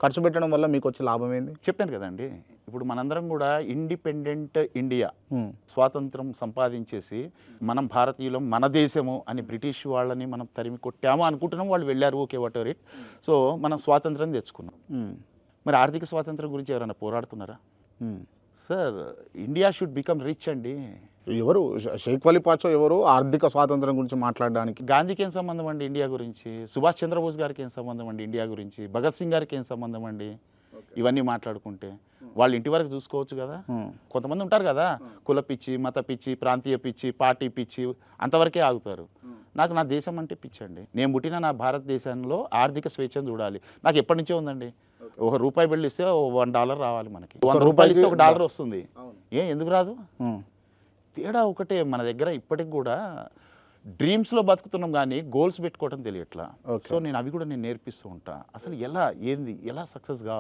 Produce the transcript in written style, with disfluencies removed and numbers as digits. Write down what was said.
ఖర్చు పెట్టడం వల్ల మీకు వచ్చే లాభం ఏంది? చెప్పాను కదండి, ఇప్పుడు మనందరం కూడా ఇండిపెండెంట్ ఇండియా స్వాతంత్రం సంపాదించేసి మనం భారతీయులం, మన దేశము అని బ్రిటిష్ వాళ్ళని మనం తరిమి కొట్టాము అనుకుంటున్నాం. వాళ్ళు వెళ్ళారు, okay, whatever it. So మనం స్వాతంత్రం తెచ్చుకున్నాం. మరి ఆర్థిక స్వాతంత్రం గురించి ఎవరైనా పోరాడుతున్నారా? Sir, India should become rich అండి. ఎవరు షేక్ వలీ పాచో ఎవరు ఆర్థిక స్వాతంత్రం గురించి మాట్లాడడానికి? గాంధీకి ఏం సంబంధం అండి ఇండియా గురించి? సుభాష్ చంద్రబోస్ గారికి ఏం సంబంధం అండి ఇండియా గురించి? భగత్ సింగ్ గారికి ఏం సంబంధం అండి? ఇవన్నీ మాట్లాడుకుంటే వాళ్ళ ఇంటి వరకు చూసుకోవచ్చు కదా. కొంతమంది ఉంటారు కదా, కుల పిచ్చి, మత పిచ్చి, ప్రాంతీయ పిచ్చి, పార్టీ పిచ్చి, అంతవరకే ఆగుతారు. నాకు నా దేశం అంటే పిచ్చి అండి. నేను పుట్టిన నా భారతదేశంలో ఆర్థిక స్వేచ్ఛను చూడాలి. నాకు ఎప్పటి నుంచో ఉందండి. ₹1 బిల్లు ఇస్తే $1 రావాలి మనకి. ₹100 ఇస్తే $1 వస్తుంది. ఎందుకు రాదు? తేడా ఒకటే, మన దగ్గర ఇప్పటికి కూడా డ్రీమ్స్లో బతుకుతున్నాం కానీ గోల్స్ పెట్టుకోవడం తెలియట్లా. సో నేను అవి కూడా నేర్పిస్తూ ఉంటా. అసలు ఎలా సక్సెస్ కావాలి.